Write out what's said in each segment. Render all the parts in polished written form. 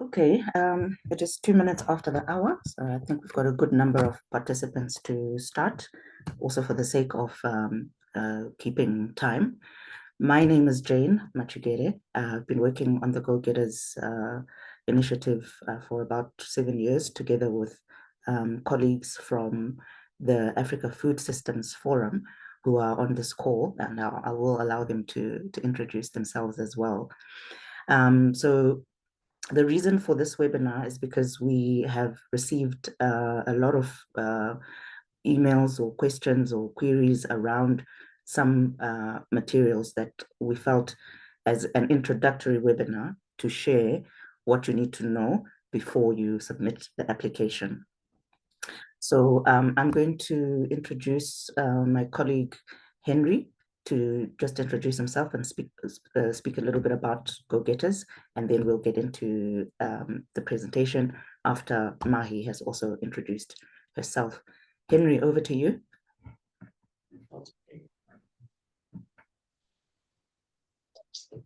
Okay, it is 2 minutes after the hour, so I think we've got a good number of participants to start, also for the sake of keeping time. My name is Jane Machugere. I've been working on the Go Getters initiative for about 7 years, together with colleagues from the Africa Food Systems Forum, who are on this call, and I will allow them to introduce themselves as well. So the reason for this webinar is because we have received a lot of emails or questions or queries around some materials that we felt as an introductory webinar to share what you need to know before you submit the application. So I'm going to introduce my colleague, Henry, to just introduce himself and speak a little bit about Go Getters, and then we'll get into the presentation after Mahi has also introduced herself. Henry, over to you.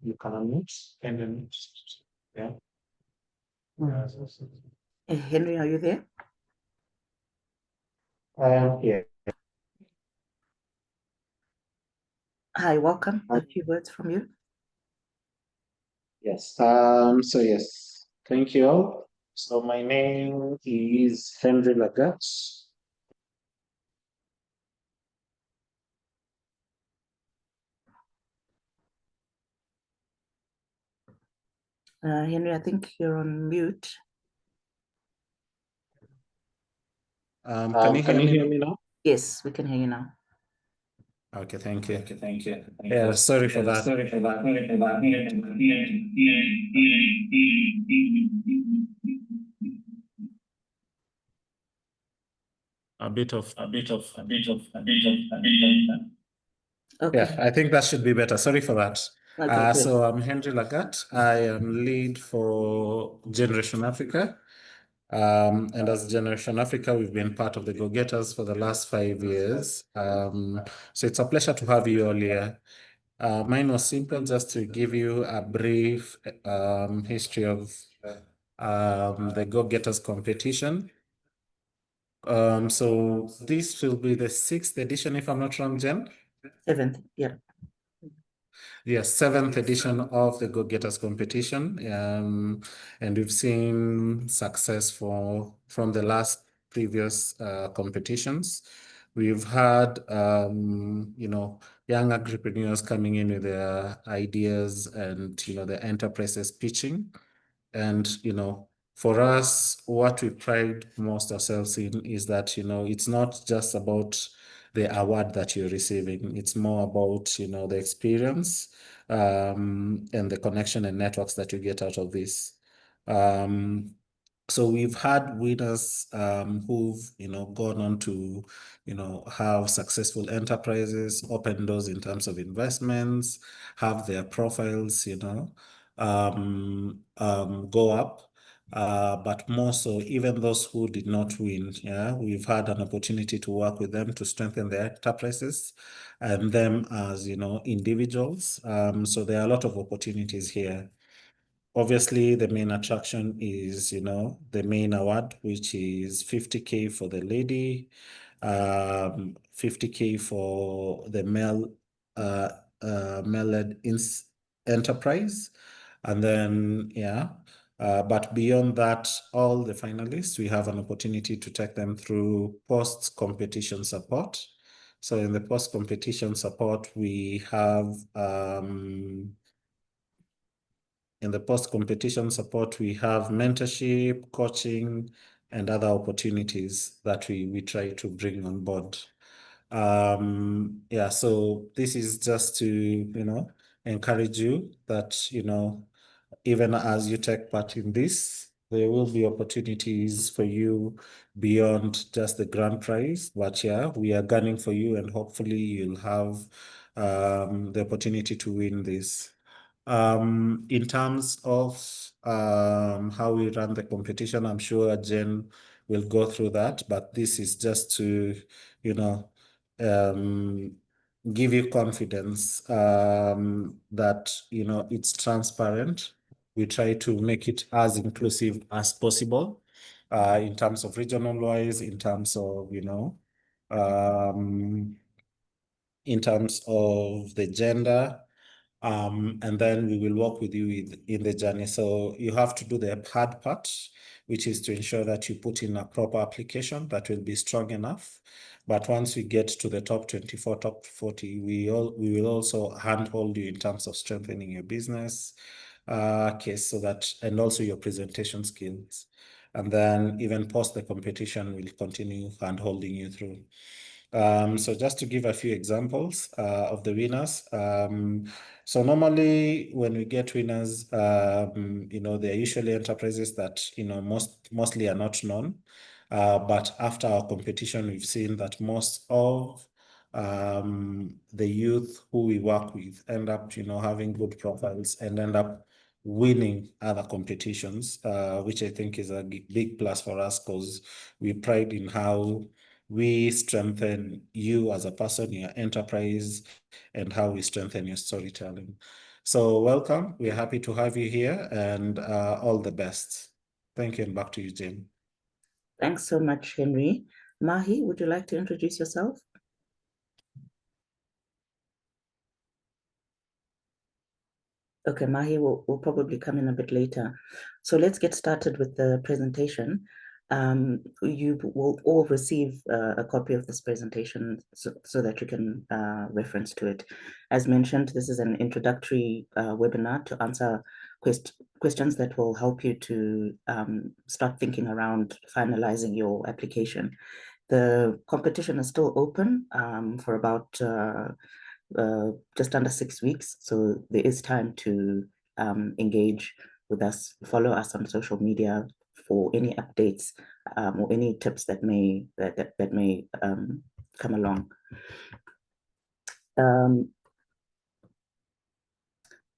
You can unmute and then, yeah. Henry, are you there? I am here. Hi, welcome. A few words from you. Yes. Yes. Thank you all. So my name is Henry Lagat. Henry, I think you're on mute. Can you hear me now? Yes, we can hear you now. Okay, thank you. Yeah, sorry for that. A bit of. Okay. Yeah, I think that should be better. Sorry for that. Okay, So I'm Henry Lagat. I am lead for Generation Africa. And as Generation Africa, we've been part of the Go Getters for the last 5 years. So it's a pleasure to have you all here. Mine was simple, just to give you a brief history of the Go Getters competition. So this will be the 6th edition, if I'm not wrong, Jen? 7th, yeah. Yes, 7th edition of the Go Getters competition. And we've seen success from the last previous competitions. We've had, young entrepreneurs coming in with their ideas and, the enterprises pitching. And, for us, what we pride most ourselves in is that, it's not just about the award that you're receiving. It's more about, the experience and the connection and networks that you get out of this. So we've had winners who've, gone on to, have successful enterprises, open doors in terms of investments, have their profiles, go up. But more so, even those who did not win, we've had an opportunity to work with them to strengthen their enterprises and them as, individuals. So there are a lot of opportunities here. Obviously, the main attraction is, the main award, which is 50K for the lady, 50K for the male-led enterprise. And then, but beyond that, all the finalists, we have an opportunity to take them through post-competition support. So in the post-competition support, we have mentorship, coaching, and other opportunities that we try to bring on board. So this is just to, encourage you that, even as you take part in this, there will be opportunities for you beyond just the grand prize. But we are gunning for you, and hopefully you'll have the opportunity to win this. In terms of how we run the competition, I'm sure Jen will go through that, but this is just to, give you confidence that, it's transparent we try to make it as inclusive as possible, in terms of regional wise, in terms of, in terms of the gender, and then we will work with you in the journey. So you have to do the hard part, which is to ensure that you put in a proper application that will be strong enough. But once we get to the top 24, top 40, we will also handhold you in terms of strengthening your business case, so that, and also your presentation skills. And then even post the competition, we'll continue handholding you through. So just to give a few examples of the winners. So normally when we get winners, they're usually enterprises that, mostly are not known. But after our competition, we've seen that most of the youth who we work with end up, having good profiles and end up winning other competitions, which I think is a big plus for us, because we pride in how we strengthen you as a person, your enterprise, and how we strengthen your storytelling. So welcome. We're happy to have you here, and all the best. Thank you, and back to you, Jane. Thanks so much, Henry. Mahi, would you like to introduce yourself? Okay, Mahi will probably come in a bit later. So let's get started with the presentation. You will all receive a copy of this presentation so that you can reference to it. As mentioned, this is an introductory webinar to answer questions that will help you to start thinking around finalizing your application. The competition is still open for about just under 6 weeks. So there is time to engage with us, follow us on social media for any updates or any tips that may come along.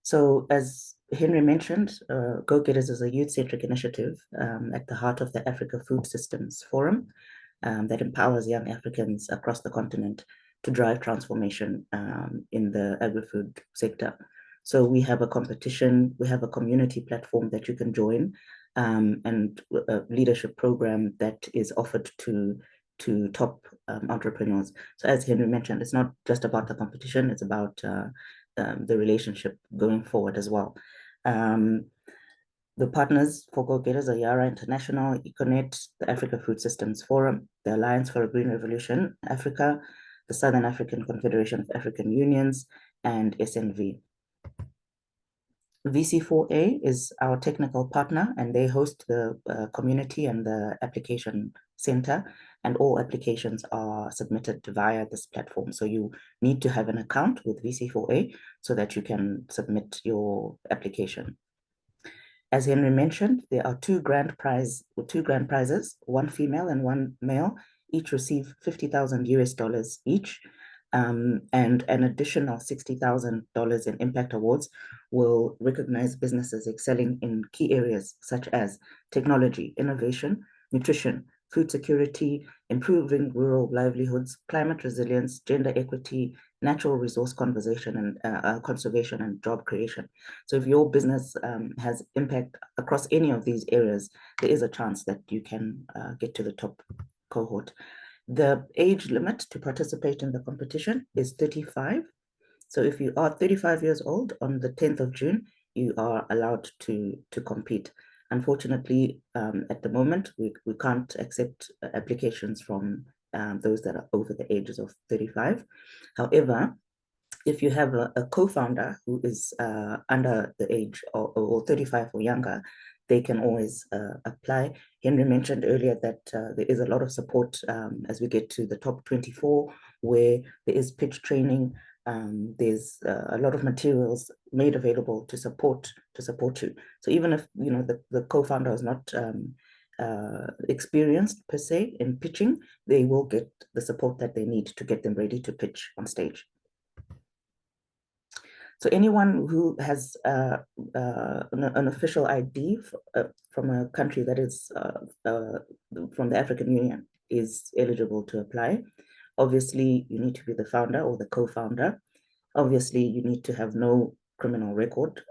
So as Henry mentioned, Go Getters is a youth-centric initiative at the heart of the Africa Food Systems Forum that empowers young Africans across the continent to drive transformation in the agri-food sector. So we have a competition, we have a community platform that you can join, and a leadership program that is offered to top entrepreneurs. So as Henry mentioned, it's not just about the competition, it's about the relationship going forward as well. The partners for Go Getters are Yara International, Econet, the Africa Food Systems Forum, the Alliance for a Green Revolution Africa, the Southern African Confederation of African Unions, and SNV. VC4A is our technical partner, and they host the community and the application center, and all applications are submitted via this platform. So you need to have an account with VC4A so that you can submit your application. As Henry mentioned, there are two grand prizes, one female and one male, each receive $50,000 each. And an additional $60,000 in impact awards will recognize businesses excelling in key areas such as technology, innovation, nutrition, food security, improving rural livelihoods, climate resilience, gender equity, natural resource conservation and job creation. So if your business has impact across any of these areas, there is a chance that you can get to the top cohort. The age limit to participate in the competition is 35. So if you are 35 years old on the 10th of June, you are allowed to compete. Unfortunately, at the moment, we can't accept applications from those that are over the ages of 35. However, if you have a co-founder who is under the age or 35 or younger, they can always apply. Henry mentioned earlier that there is a lot of support as we get to the top 24, where there is pitch training. There's a lot of materials made available to support you. So even if the co-founder is not experienced per se in pitching, they will get the support that they need to get them ready to pitch on stage. So anyone who has an official ID from a country that is from the African Union is eligible to apply. Obviously, you need to be the founder or the co-founder. Obviously, you need to have no criminal record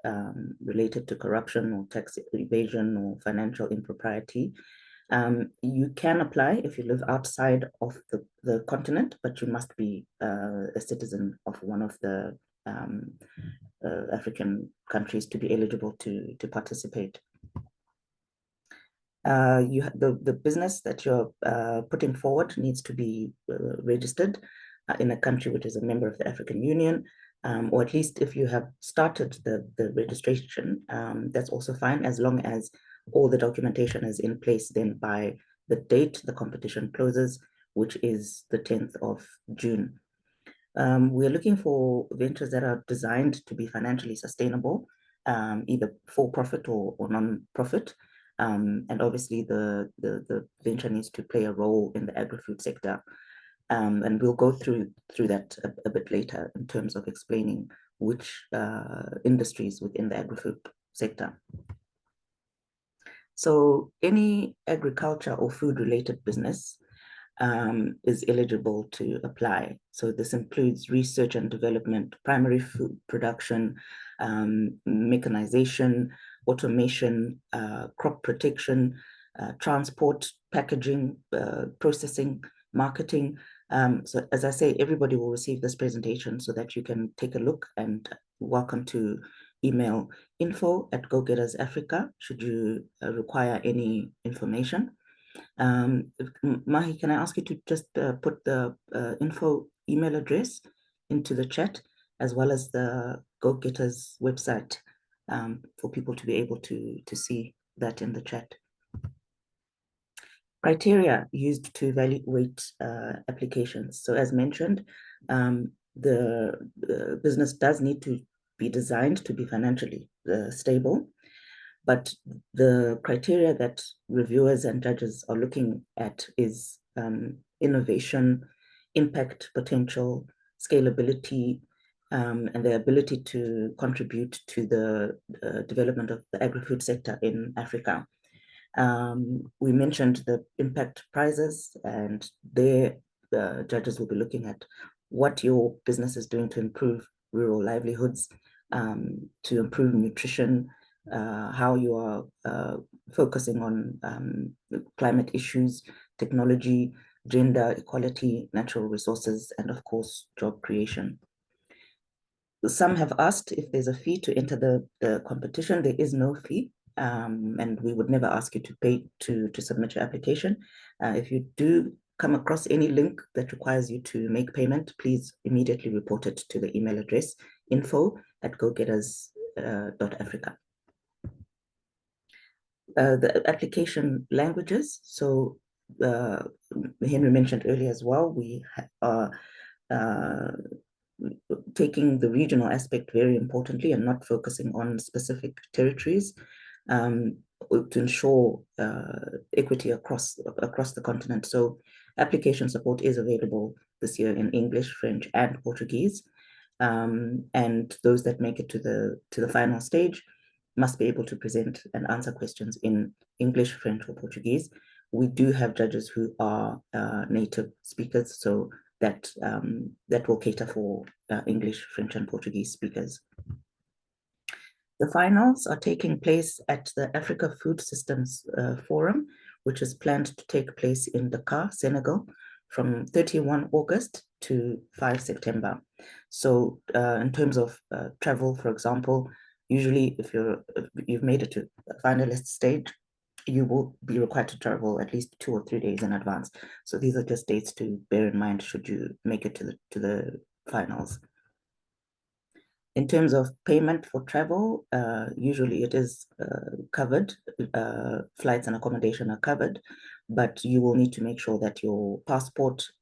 related to corruption or tax evasion or financial impropriety. You can apply if you live outside of the continent, but you must be a citizen of one of the African countries to be eligible to participate. The business that you're putting forward needs to be registered in a country which is a member of the African Union, or at least if you have started the registration, that's also fine, as long as all the documentation is in place then by the date the competition closes, which is the 10th of June. We're looking for ventures that are designed to be financially sustainable, either for profit or non-profit. And obviously the venture needs to play a role in the agri-food sector. And we'll go through that a bit later in terms of explaining which industries within the agri-food sector. So any agriculture or food related business is eligible to apply. So this includes research and development, primary food production, mechanization, automation, crop protection, transport, packaging, processing, marketing. So as I say, everybody will receive this presentation so that you can take a look, and welcome to email info@GoGettersAfrica should you require any information. Mahi, can I ask you to just put the info email address into the chat, as well as the Go-Getters website, for people to be able to see that in the chat. Criteria used to evaluate applications. So as mentioned, the business does need to be designed to be financially stable, but the criteria that reviewers and judges are looking at is innovation, impact potential, scalability, and the ability to contribute to the development of the agri-food sector in Africa. We mentioned the impact prizes, and there the judges will be looking at what your business is doing to improve rural livelihoods, to improve nutrition, how you are focusing on climate issues, technology, gender equality, natural resources, and of course, job creation. Some have asked if there's a fee to enter the competition. There is no fee, and we would never ask you to pay to submit your application. If you do come across any link that requires you to make payment, please immediately report it to the email address info@gogetters.africa. The application languages. So Henry mentioned earlier as well, we are taking the regional aspect very importantly and not focusing on specific territories, to ensure equity across the continent. So application support is available this year in English, French, and Portuguese. And those that make it to the final stage must be able to present and answer questions in English, French, or Portuguese. We do have judges who are native speakers, so that will cater for English, French, and Portuguese speakers. The finals are taking place at the Africa Food Systems Forum, which is planned to take place in Dakar, Senegal, from 31 August to 5 September. So in terms of travel, for example, usually if you've made it to the finalist stage, you will be required to travel at least 2 or 3 days in advance. So these are just dates to bear in mind should you make it to the finals. In terms of payment for travel, usually it is covered, flights and accommodation are covered, but you will need to make sure that your passport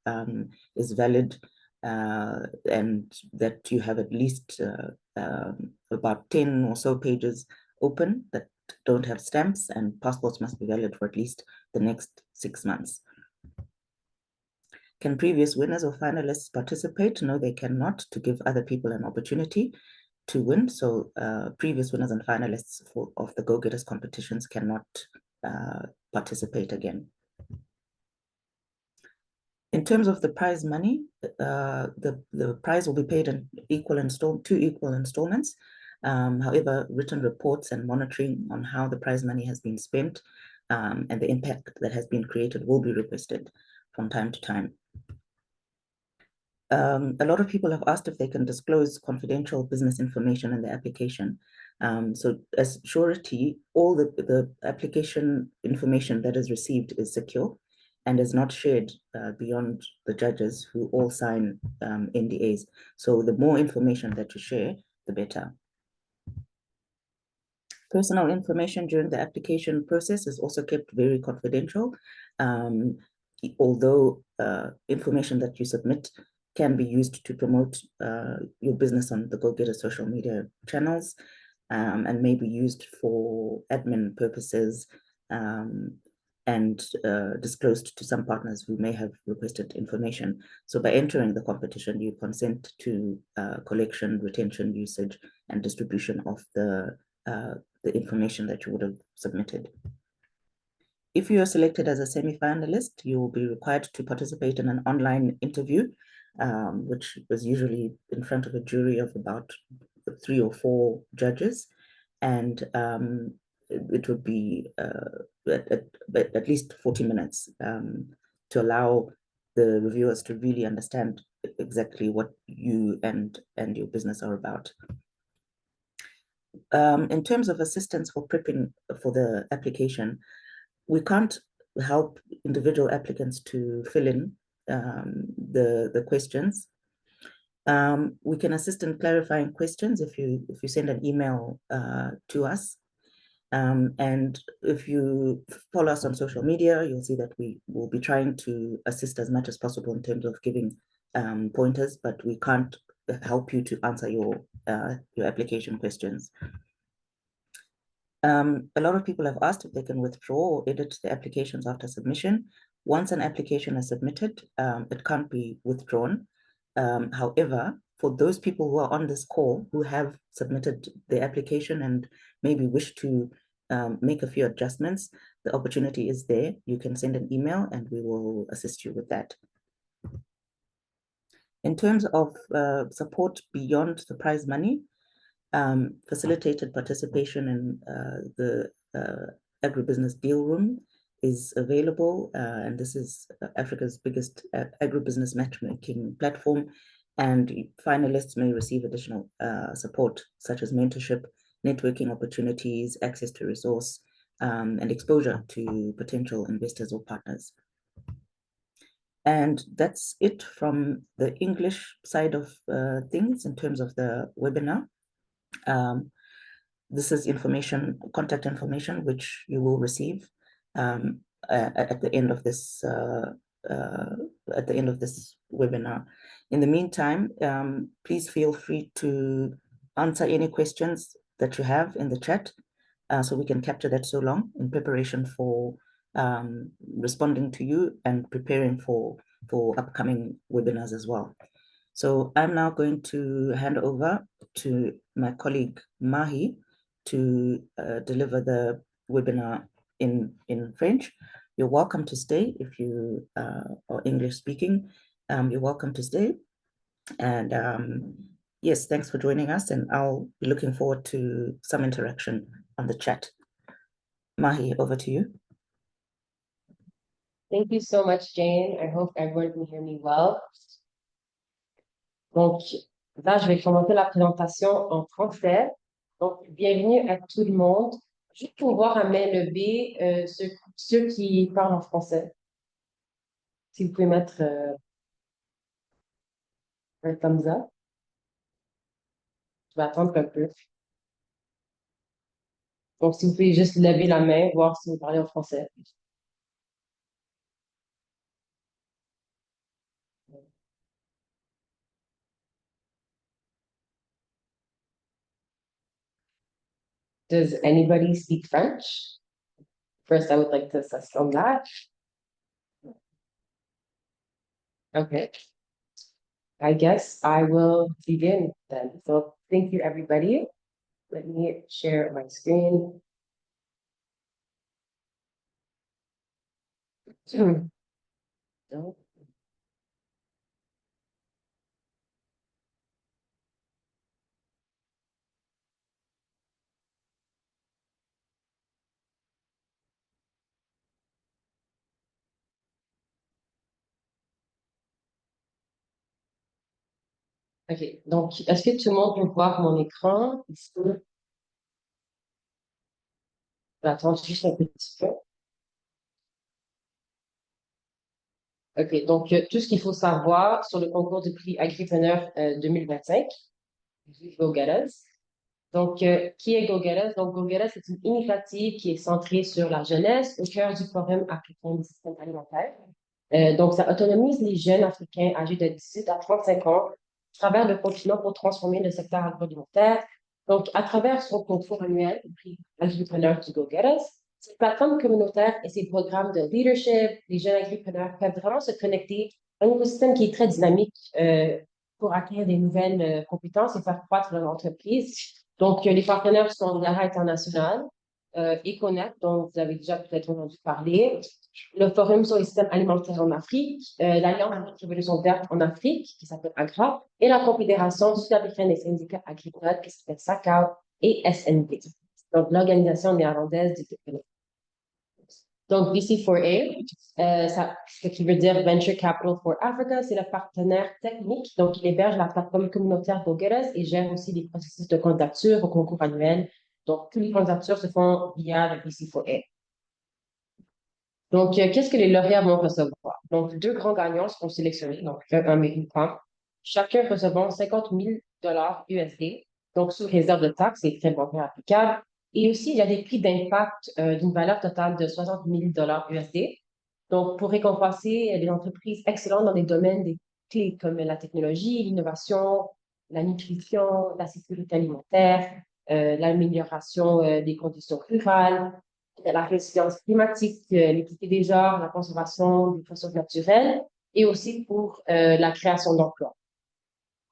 is valid, and that you have at least about 10 or so pages open that don't have stamps, and passports must be valid for at least the next 6 months. Can previous winners or finalists participate? No, they cannot, to give other people an opportunity to win. So previous winners and finalists of the Go-Getters competitions cannot participate again. In terms of the prize money, the prize will be paid in two equal installments. However, written reports and monitoring on how the prize money has been spent and the impact that has been created will be requested from time to time. A lot of people have asked if they can disclose confidential business information in the application. So as surety, all the application information that is received is secure and is not shared beyond the judges who all sign NDAs. So the more information that you share, the better. Personal information during the application process is also kept very confidential, although information that you submit can be used to promote your business on the Go Getter social media channels and may be used for admin purposes and disclosed to some partners who may have requested information. So by entering the competition, you consent to collection, retention, usage, and distribution of the information that you would have submitted. If you are selected as a semi-finalist, you will be required to participate in an online interview, which is usually in front of a jury of about 3 or 4 judges. And it would be at least 40 minutes to allow the reviewers to really understand exactly what you and your business are about. In terms of assistance for prepping for the application, we can't help individual applicants to fill in the questions. We can assist in clarifying questions if you send an email to us. And if you follow us on social media, you'll see that we will be trying to assist as much as possible in terms of giving pointers, but we can't help you to answer your application questions. A lot of people have asked if they can withdraw or edit the applications after submission. Once an application is submitted, it can't be withdrawn. However, for those people who are on this call who have submitted the application and maybe wish to make a few adjustments, the opportunity is there. You can send an email and we will assist you with that. In terms of support beyond the prize money, facilitated participation in the agribusiness deal room is available, and this is Africa's biggest agribusiness matchmaking platform, and finalists may receive additional support such as mentorship, networking opportunities, access to resource, and exposure to potential investors or partners. And that's it from the English side of things in terms of the webinar. This is information, contact information, which you will receive at the end of this webinar. In the meantime, please feel free to answer any questions that you have in the chat, so we can capture that so long in preparation for responding to you and preparing for upcoming webinars as well. So I'm now going to hand over to my colleague Mahi to deliver the webinar in French. You're welcome to stay if you are English speaking. You're welcome to stay. And yes, thanks for joining us, and I'll be looking forward to some interaction on the chat. Mahi, over to you. Thank you so much, Jane. I hope everyone can hear me well. Donc, là, je vais commencer la présentation en français. Donc, bienvenue à tout le monde. Juste pour voir à main levée ceux qui parlent en français. Si vous pouvez mettre un thumbs up. Je vais attendre un peu. Donc, si vous pouvez juste lever la main, voir si vous parlez en français. Does anybody speak French? First, I would like to assess on that. Okay. I guess I will begin then. So thank you, everybody. Let me share my screen. So, OK. Donc, est-ce que tout le monde peut voir mon écran? Ici? Je vais attendre juste un petit peu. OK. Donc, tout ce qu'il faut savoir sur le concours du prix Agripreneur 2025, Go Get Us. Donc, qui est Go Get Us? Donc, Go Get Us, c'est une initiative qui est centrée sur la jeunesse au cœur du Forum africain du système alimentaire. Donc, ça autonomise les jeunes africains âgés de 18 à 35 ans à travers le continent pour transformer le secteur agroalimentaire. Donc, à travers son concours annuel, le prix Agripreneur du Go Get Us, cette plateforme communautaire et ses programmes de leadership, les jeunes agripreneurs peuvent vraiment se connecter à un écosystème qui est très dynamique pour acquérir des nouvelles compétences et faire croître leur entreprise. Donc, les partenaires sont Lara International, Econet, dont vous avez déjà peut-être entendu parler, le Forum sur les systèmes alimentaires en Afrique, l'Alliance de révolution verte en Afrique, qui s'appelle AGRA, et la Confédération sud-africaine des syndicats agricoles, qui s'appelle SACAO, et SNV, donc l'organisation néerlandaise du développement. Donc, BC4A, ce qui veut dire Venture Capital for Africa, c'est le partenaire technique. Donc, il héberge la plateforme communautaire Go Get Us et gère aussi les processus de candidature au concours annuel. Donc, toutes les candidatures se font via le BC4A. Donc, qu'est-ce que les lauréats vont recevoir? Donc, 2 grands gagnants seront sélectionnés, donc un médicament, chacun recevant 50 000 USD, donc sous réserve de taxes et frais bancaires applicables. Et aussi, il y a des prix d'impact d'une valeur totale de 60 000 USD. Donc, pour récompenser les entreprises excellentes dans des domaines des clés comme la technologie, l'innovation, la nutrition, la sécurité alimentaire, l'amélioration des conditions rurales, la résilience climatique, l'équité des genres, la conservation des ressources naturelles et aussi pour la création d'emplois.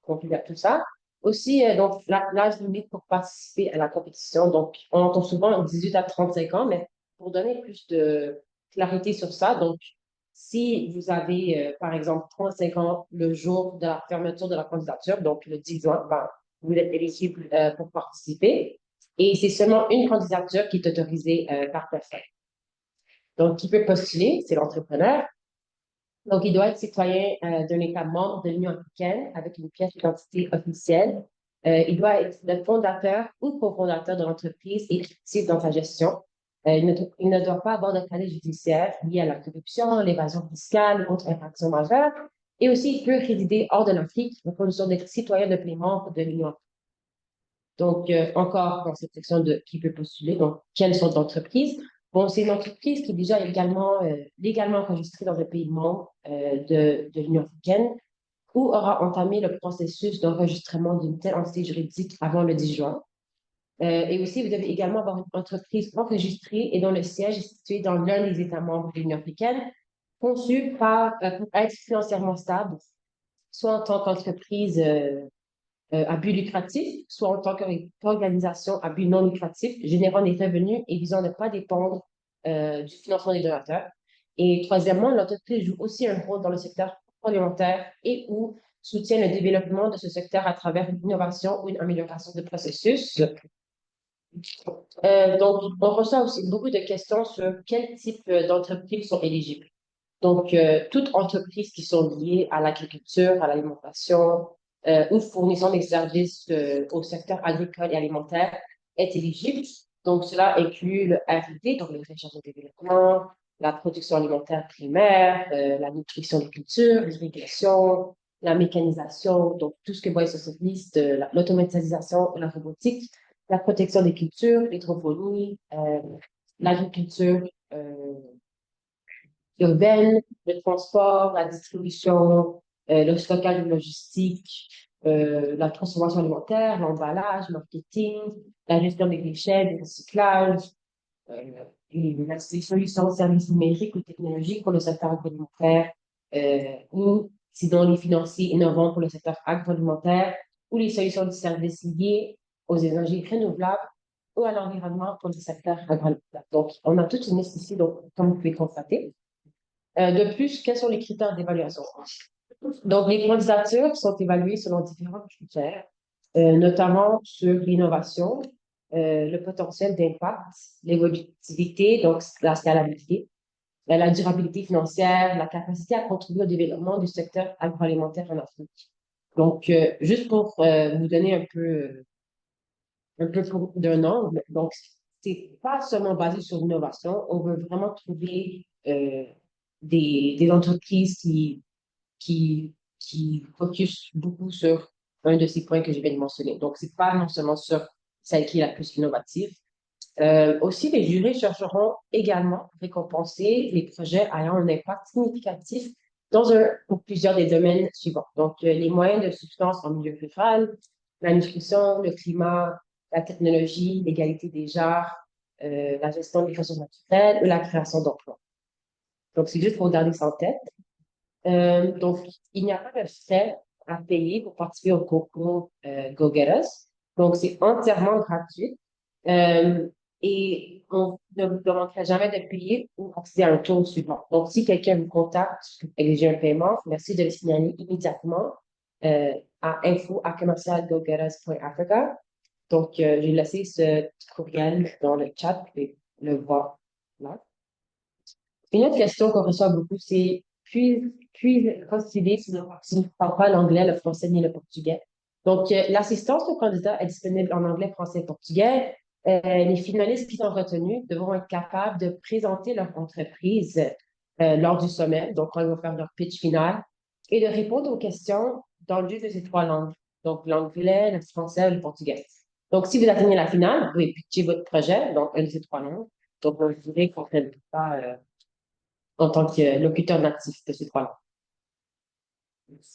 Donc, il y a tout ça. Aussi, donc, l'âge limite pour participer à la compétition. Donc, on entend souvent 18 à 35 ans, mais pour donner plus de clarité sur ça, donc, si vous avez, par exemple, 35 ans le jour de la fermeture de la candidature, donc le 10 juin, ben, vous êtes éligible pour participer. Et c'est seulement une candidature qui est autorisée par personne. Donc, qui peut postuler? C'est l'entrepreneur. Donc, il doit être citoyen d'un État membre de l'Union africaine avec une pièce d'identité officielle. Il doit être le fondateur ou cofondateur de l'entreprise et actif dans sa gestion. Il ne doit pas avoir de casier judiciaire lié à la corruption, l'évasion fiscale ou autres infractions majeures. Et aussi, il peut résider hors de l'Afrique en condition d'être citoyen de plein membre de l'Union africaine. Donc, encore dans cette section de qui peut postuler, donc, quelle sorte d'entreprise? Bon, c'est une entreprise qui est déjà légalement enregistrée dans un pays membre de l'Union africaine ou aura entamé le processus d'enregistrement d'une telle entité juridique avant le 10 juin. Et aussi, vous devez également avoir une entreprise enregistrée et dont le siège est situé dans l'un des États membres de l'Union africaine, conçue pour être financièrement stable, soit en tant qu'entreprise à but lucratif, soit en tant qu'organisation à but non lucratif, générant des revenus et visant à ne pas dépendre du financement des donateurs. Et troisièmement, l'entreprise joue aussi un rôle dans le secteur alimentaire et ou soutient le développement de ce secteur à travers une innovation ou une amélioration de processus. Donc, on reçoit aussi beaucoup de questions sur quel type d'entreprises sont éligibles. Donc, toute entreprise qui sont liées à l'agriculture, à l'alimentation ou fournissant des services au secteur agricole et alimentaire est éligible. Donc, cela inclut le R&D, donc le recherche et développement, la production alimentaire primaire, la nutrition des cultures, l'irrigation, la mécanisation, donc tout ce que voit sur cette liste, l'automatisation, la robotique, la protection des cultures, l'hydroponie, l'agriculture urbaine, le transport, la distribution, le stockage logistique, la transformation alimentaire, l'emballage, le marketing, la gestion des déchets, le recyclage, et les solutions de services numériques ou technologiques pour le secteur agroalimentaire, ou sinon les financiers innovants pour le secteur agroalimentaire, ou les solutions de services liées aux énergies renouvelables ou à l'environnement pour le secteur agroalimentaire. Donc, on a toute une liste ici, donc, comme vous pouvez constater. De plus, quels sont les critères d'évaluation? Donc, les candidatures sont évaluées selon différents critères, notamment sur l'innovation, le potentiel d'impact, l'évolutivité, donc la scalabilité, la durabilité financière, la capacité à contribuer au développement du secteur agroalimentaire en Afrique. Donc, juste pour vous donner un peu d'un angle, donc, c'est pas seulement basé sur l'innovation, on veut vraiment trouver des entreprises qui focus beaucoup sur un de ces points que je viens de mentionner. Donc, c'est pas non seulement sur celle qui est la plus innovative. Aussi, les jurys chercheront également à récompenser les projets ayant un impact significatif dans un ou plusieurs des domaines suivants. Donc, les moyens de substance en milieu rural, la nutrition, le climat, la technologie, l'égalité des genres, la gestion des ressources naturelles ou la création d'emplois. Donc, c'est juste pour garder ça en tête. Donc, il n'y a pas de frais à payer pour participer au concours Go Get Us. Donc, c'est entièrement gratuit. Euh, et on ne vous demanderait jamais de payer ou accéder à un tour suivant. Donc, si quelqu'un vous contacte pour exiger un paiement, merci de le signaler immédiatement à info@commercialgogetus.africa. Donc, j'ai laissé ce petit courriel dans le chat, vous pouvez le voir là. Une autre question qu'on reçoit beaucoup, c'est puis postuler si on ne parle pas l'anglais, le français ni le portugais. Donc, l'assistance au candidat est disponible en anglais, français et portugais. Les finalistes qui sont retenus devront être capables de présenter leur entreprise lors du sommet, donc quand ils vont faire leur pitch final, et de répondre aux questions dans l'une de ces trois langues, donc l'anglais, le français ou le portugais. Donc, si vous atteignez la finale, vous pouvez pitcher votre projet dans une de ces trois langues. Donc, vous direz qu'on ne fait pas en tant que locuteur natif de ces trois langues.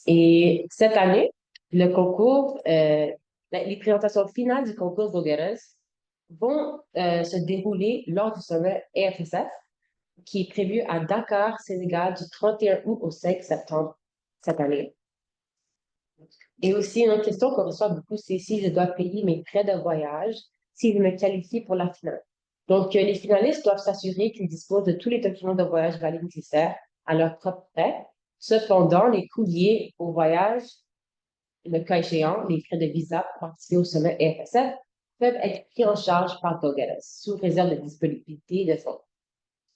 Et cette année, le concours, les présentations finales du concours Gogueres vont se dérouler lors du sommet EFSF, qui est prévu à Dakar, Sénégal, du 31 août au 5 septembre cette année. Et aussi, une autre question qu'on reçoit beaucoup, c'est si je dois payer mes frais de voyage si je me qualifie pour la finale. Donc, les finalistes doivent s'assurer qu'ils disposent de tous les documents de voyage valides nécessaires à leur propre frais. Cependant, les coûts liés au voyage, le cas échéant, les frais de visa pour participer au sommet EFSF, peuvent être pris en charge par GoGetters, sous réserve de disponibilité de fonds.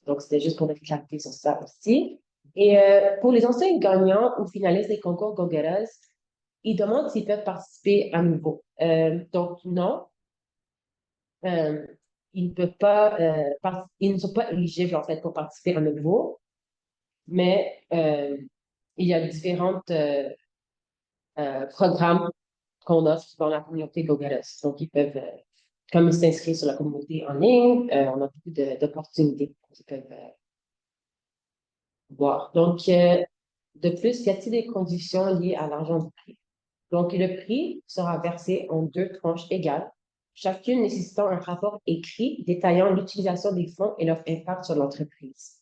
Donc, c'était juste pour mettre clarté sur ça aussi. Et pour les anciens gagnants ou finalistes des concours GoGetters, ils demandent s'ils peuvent participer à nouveau. Donc, non, ils ne peuvent pas, ils ne sont pas éligibles en fait pour participer à nouveau, mais il y a différents programmes qu'on offre dans la communauté GoGetters. Donc, ils peuvent, comme ils s'inscrivent sur la communauté en ligne, on a beaucoup d'opportunités qu'ils peuvent voir. Donc, de plus, y a-t-il des conditions liées à l'argent du prix? Donc, le prix sera versé en deux tranches égales, chacune nécessitant un rapport écrit détaillant l'utilisation des fonds et leur impact sur l'entreprise.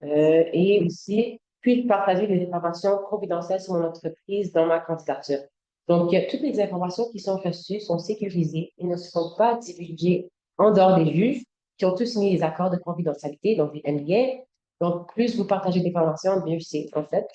Et aussi, puis-je partager des informations confidentielles sur mon entreprise dans ma candidature? Donc, toutes les informations qui sont reçues sont sécurisées et ne seront pas divulguées en dehors des juges qui ont tous signé les accords de confidentialité, donc les NDA. Donc, plus vous partagez d'informations, mieux c'est, en fait.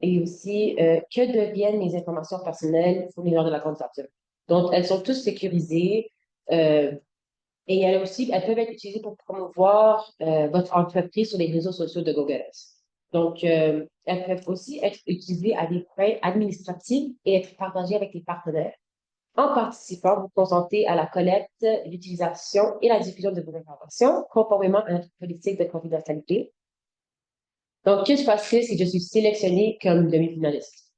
Et aussi, que deviennent mes informations personnelles fournies lors de la candidature? Donc, elles sont toutes sécurisées et elles peuvent être utilisées pour promouvoir votre entreprise sur les réseaux sociaux de Google. Donc, elles peuvent aussi être utilisées à des fins administratives et être partagées avec les partenaires. En participant, vous consentez à la collecte, l'utilisation et la diffusion de vos informations conformément à notre politique de confidentialité. Donc, que se passe-t-il si je suis sélectionnée comme demi-finaliste?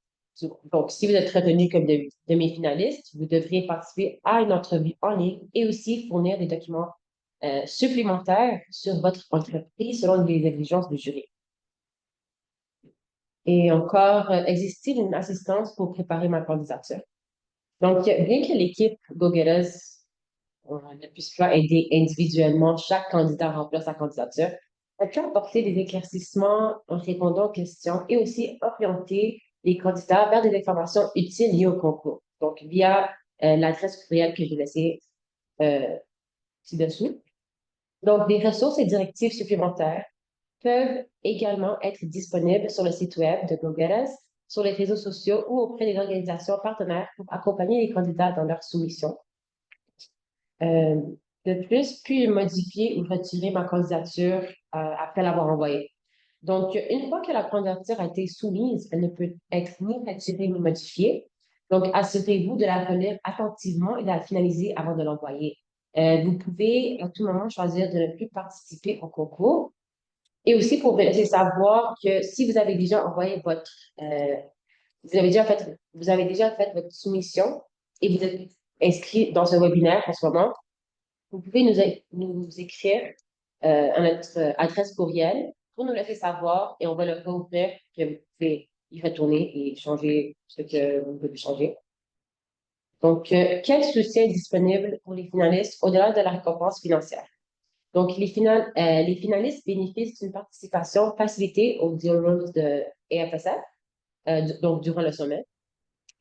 Donc, si vous êtes retenu comme demi-finaliste, vous devrez participer à une entrevue en ligne et aussi fournir des documents supplémentaires sur votre entreprise selon les exigences du jury. Et encore, existe-t-il une assistance pour préparer ma candidature? Donc, bien que l'équipe GoGetters ne puisse pas aider individuellement chaque candidat à remplir sa candidature, elle peut apporter des éclaircissements en répondant aux questions et aussi orienter les candidats vers des informations utiles liées au concours. Donc, via l'adresse courriel que je vais laisser ci-dessous. Donc, des ressources et directives supplémentaires peuvent également être disponibles sur le site web de GoGetters, sur les réseaux sociaux ou auprès des organisations partenaires pour accompagner les candidats dans leur soumission. De plus, puis modifier ou retirer ma candidature après l'avoir envoyée. Donc, une fois que la candidature a été soumise, elle ne peut être ni retirée ni modifiée. Donc, assurez-vous de la relire attentivement et de la finaliser avant de l'envoyer. Vous pouvez à tout moment choisir de ne plus participer au concours. Et aussi pour vous laisser savoir que si vous avez déjà envoyé votre, vous avez déjà fait votre soumission et vous êtes inscrit dans ce webinaire en ce moment, vous pouvez nous écrire à notre adresse courriel pour nous laisser savoir et on va le réouvrir que vous pouvez y retourner et changer ce que vous voulez changer. Donc, quel soutien est disponible pour les finalistes au-delà de la récompense financière? Donc, les finalistes bénéficient d'une participation facilitée aux deal rooms de AFSF, donc durant le sommet,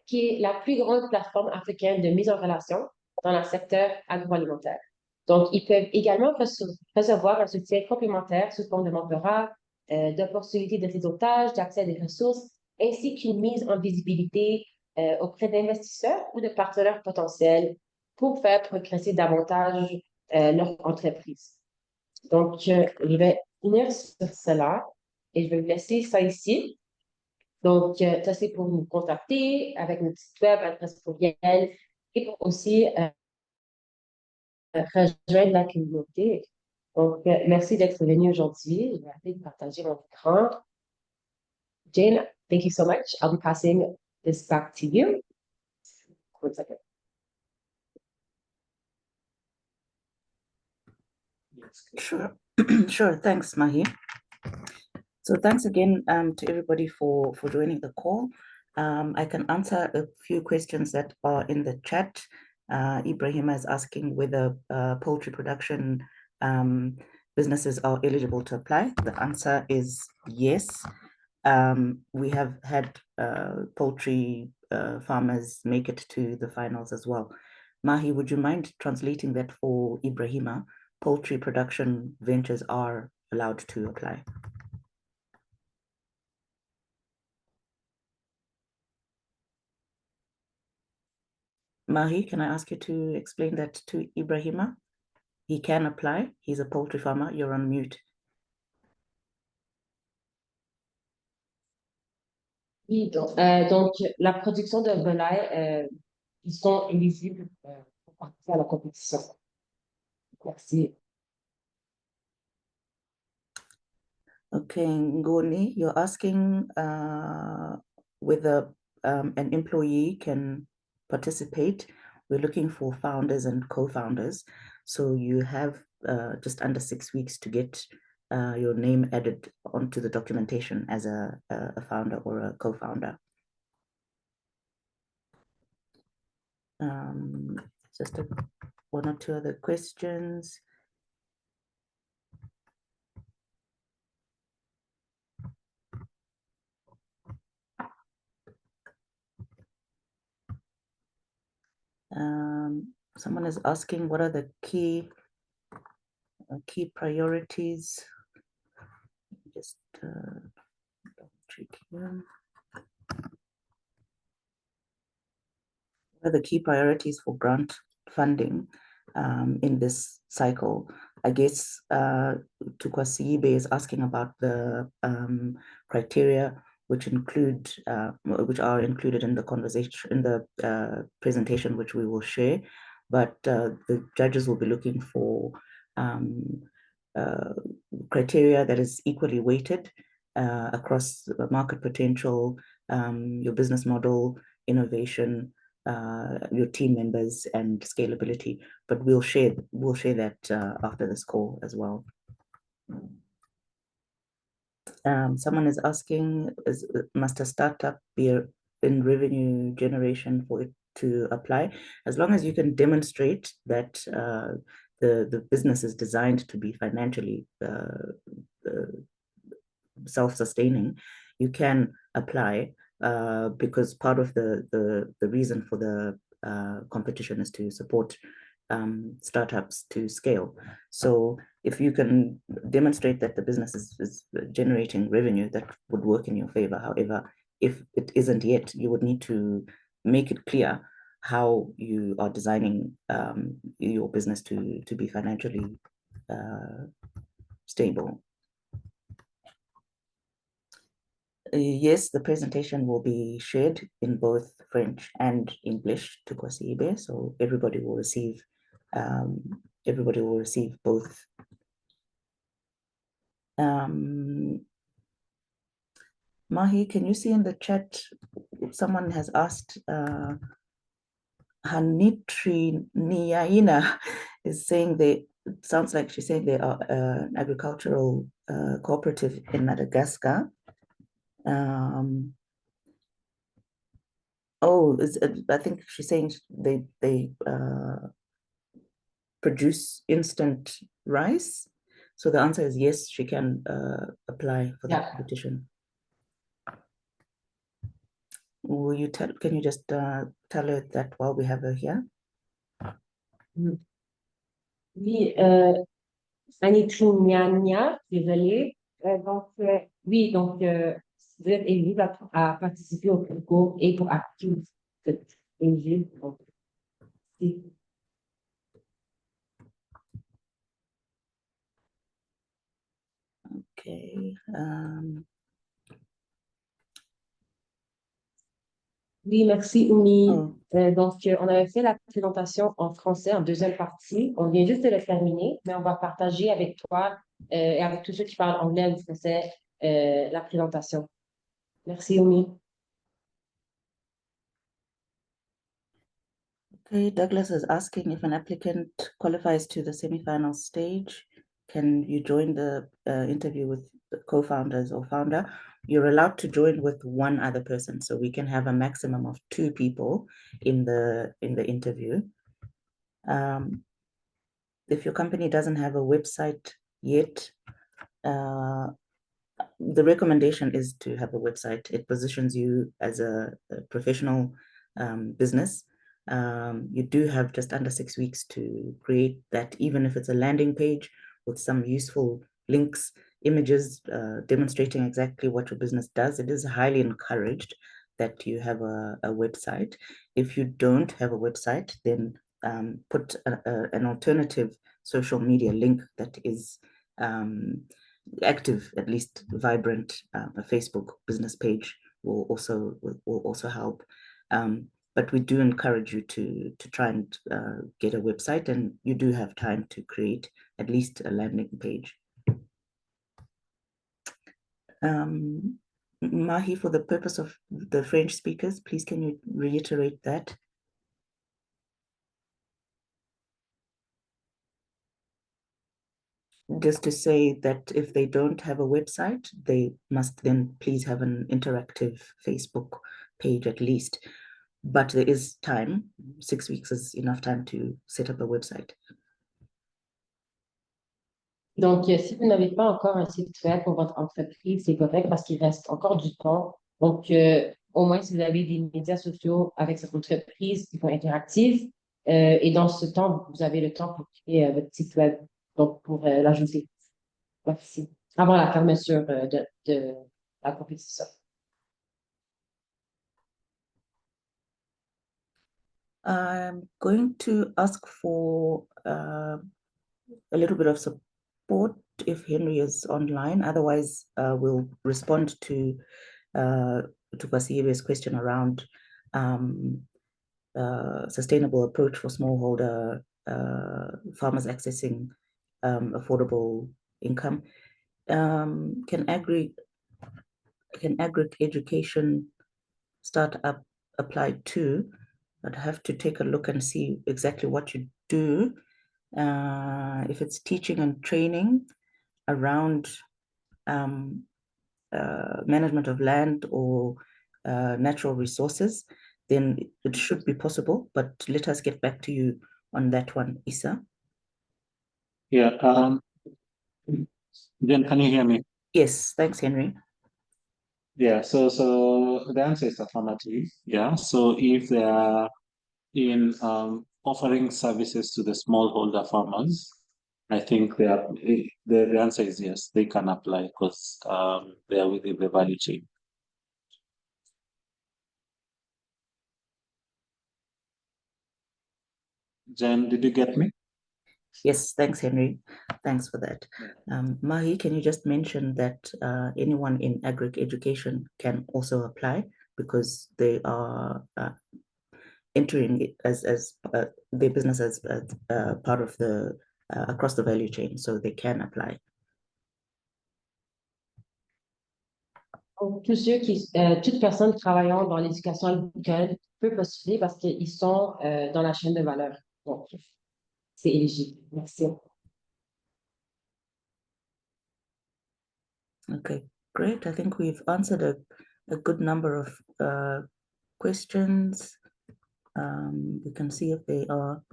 qui est la plus grande plateforme africaine de mise en relation dans le secteur agroalimentaire. Donc, ils peuvent également recevoir un soutien complémentaire sous forme de mentorat, d'opportunités de réseautage, d'accès à des ressources, ainsi qu'une mise en visibilité auprès d'investisseurs ou de partenaires potentiels pour faire progresser davantage leur entreprise. Donc, je vais finir sur cela et je vais vous laisser ça ici. Donc, ça, c'est pour nous contacter avec notre site web, adresse courriel et pour aussi rejoindre la communauté. Donc, merci d'être venu aujourd'hui. Je vais arrêter de partager mon écran. Jane, thank you so much. I'll be passing this back to you. 1 second. Sure, sure. Thanks, Mahi. So thanks again to everybody for joining the call. I can answer a few questions that are in the chat. Ibrahima is asking whether poultry production businesses are eligible to apply. The answer is yes. We have had poultry farmers make it to the finals as well. Mahi, would you mind translating that for Ibrahima? Poultry production ventures are allowed to apply. Mahi, can I ask you to explain that to Ibrahima? He can apply. He's a poultry farmer. You're on mute. Oui, donc la production de volailles, ils sont éligibles pour participer à la compétition. Merci. Okay, Ngoni, you're asking whether an employee can participate. We're looking for founders and co-founders. So you have just under 6 weeks to get your name added onto the documentation as a founder or a co-founder. Just one or two other questions. Someone is asking, what are the key priorities? Just check here. What are the key priorities for grant funding in this cycle? I guess Tukwasibe is asking about the criteria which are included in the conversation, in the presentation, which we will share. But the judges will be looking for criteria that is equally weighted across market potential, your business model, innovation, your team members, and scalability. But we'll share that after this call as well. Someone is asking, must a startup be in revenue generation for it to apply? As long as you can demonstrate that the business is designed to be financially self-sustaining, you can apply because part of the reason for the competition is to support startups to scale. So if you can demonstrate that the business is generating revenue, that would work in your favor. However, if it isn't yet, you would need to make it clear how you are designing your business to be financially stable. Yes, the presentation will be shared in both French and English to Kwasibe, so everybody will receive both. Mahi, can you see in the chat, someone has asked, Hanitri Niyaina is saying it sounds like she's saying they are an agricultural cooperative in Madagascar. I think she's saying they produce instant rice. So the answer is yes, she can apply for the competition. Can you just tell her that while we have her here? Oui, Anitri Niania, désolée. Oui, donc vous êtes éligible à participer au concours et pour acquérir cette éligible. Donc, si. Okay. Oui, merci, Oumi. Oh. Donc, on avait fait la présentation en français en deuxième partie. On vient juste de le terminer, mais on va partager avec toi et avec tous ceux qui parlent anglais ou français la présentation. Merci, Oumi. Okay, Douglas is asking if an applicant qualifies to the semi-final stage, can you join the interview with the co-founders or founder? You're allowed to join with one other person, so we can have a maximum of 2 people in the interview. If your company doesn't have a website yet, the recommendation is to have a website. It positions you as a professional business. You do have just under 6 weeks to create that, even if it's a landing page with some useful links, images demonstrating exactly what your business does. It is highly encouraged that you have a website. If you don't have a website, then put an alternative social media link that is active, at least vibrant. A Facebook business page will also help. But we do encourage you to try and get a website, and you do have time to create at least a landing page. Mahi, for the purpose of the French speakers, please can you reiterate that? Just to say that if they don't have a website, they must then please have an interactive Facebook page at least. But there is time. 6 weeks is enough time to set up a website. Donc, si vous n'avez pas encore un site web pour votre entreprise, c'est correct parce qu'il reste encore du temps. Donc, au moins, si vous avez des médias sociaux avec cette entreprise qui sont interactifs, et dans ce temps, vous avez le temps pour créer votre site web, donc pour l'ajouter. Merci. Avant la fermeture de la compétition. I'm going to ask for a little bit of support if Henry is online. Otherwise, we'll respond to Kwasibe's question around sustainable approach for smallholder farmers accessing affordable income. Can agri education startup apply too? I'd have to take a look and see exactly what you do. If it's teaching and training around management of land or natural resources, then it should be possible, but let us get back to you on that one, Issa. Yeah, Jen, can you hear me? Yes, thanks, Henry. Yeah, so the answer is affirmative. Yeah, so if they are in offering services to the smallholder farmers, I think the answer is yes, they can apply because they are within the value chain. Jen, did you get me? Yes, thanks, Henry. Thanks for that. Mahi, can you just mention that anyone in agric education can also apply because they are entering it as their business as part of the across the value chain, so they can apply. Donc, toute personne travaillant dans l'éducation agricole peut postuler parce qu'ils sont dans la chaîne de valeur. Donc, c'est éligible. Merci. Okay, great. I think we've answered a good number of questions. We can see if they are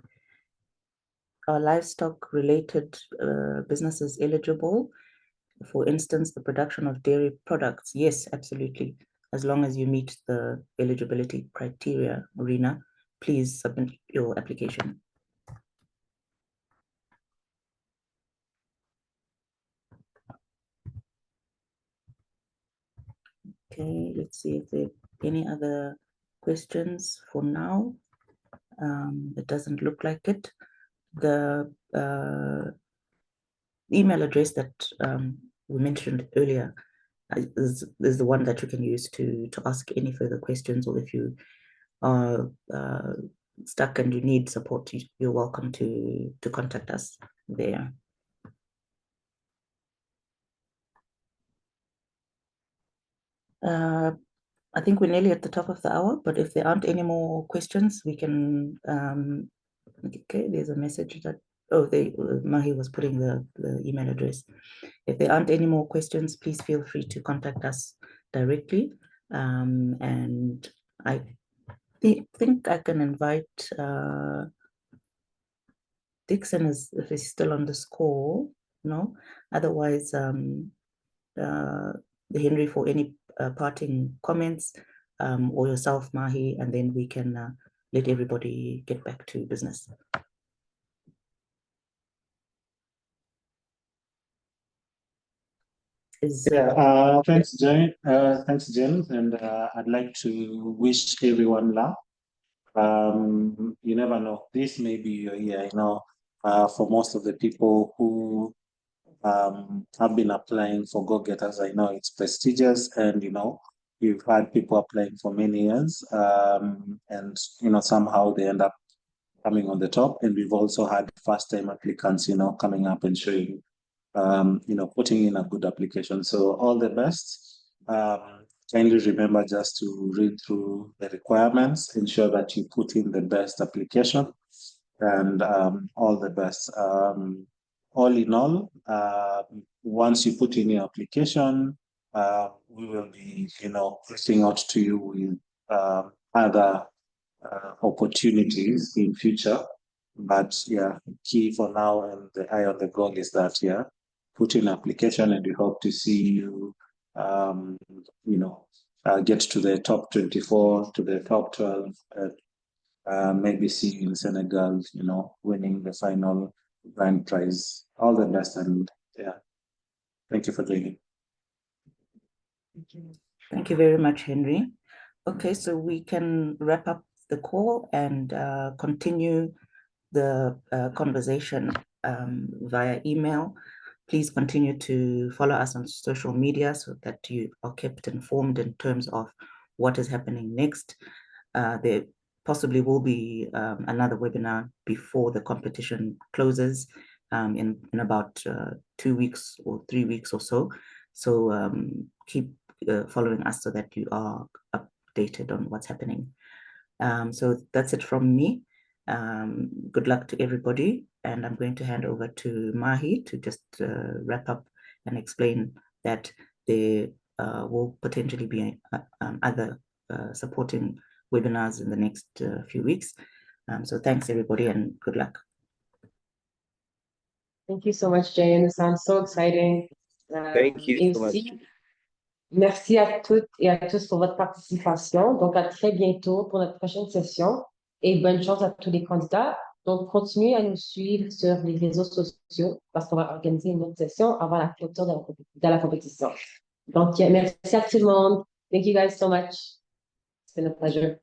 livestock related businesses eligible. For instance, the production of dairy products. Yes, absolutely. As long as you meet the eligibility criteria, Rena, please submit your application. Okay, let's see if there are any other questions for now. It doesn't look like it. The email address that we mentioned earlier is the one that you can use to ask any further questions, or if you are stuck and you need support, you're welcome to contact us there. I think we're nearly at the top of the hour, but if there aren't any more questions, we can, okay, there's a message that, oh, Mahi was putting the email address. If there aren't any more questions, please feel free to contact us directly. And I think I can invite Dixon if he's still on this call, no? Otherwise, Henry, for any parting comments, or yourself, Mahi, and then we can let everybody get back to business. Thanks, Jane. Thanks, James. And I'd like to wish everyone luck. You never know. This may be your year, for most of the people who have been applying for Go Getters. I know it's prestigious, and you've had people applying for many years, and somehow they end up coming on the top. And we've also had first-time applicants, coming up and showing, putting in a good application. So all the best. Kindly remember just to read through the requirements, ensure that you put in the best application, and all the best. All in all, once you put in your application, we will be, reaching out to you with other opportunities in future. But yeah, key for now and the eye on the goal is that, put in application, and we hope to see you, get to the top 24, to the top 12, and maybe see you in Senegal, winning the final grand prize. All the best, and thank you for joining. Thank you very much, Henry. Okay, so we can wrap up the call and continue the conversation via email. Please continue to follow us on social media so that you are kept informed in terms of what is happening next. There possibly will be another webinar before the competition closes in about 2 weeks or 3 weeks or so. So keep following us so that you are updated on what's happening. So that's it from me. Good luck to everybody, and I'm going to hand over to Mahi to just wrap up and explain that there will potentially be other supporting webinars in the next few weeks. So thanks everybody, and good luck. Thank you so much, Jane. It sounds so exciting. Thank you so much. Merci à toutes et à tous pour votre participation. Donc, à très bientôt pour notre prochaine session, et bonne chance à tous les candidats. Donc, continuez à nous suivre sur les réseaux sociaux parce qu'on va organiser une autre session avant la clôture de la compétition. Donc, merci à tout le monde. Thank you guys so much. It's been a pleasure.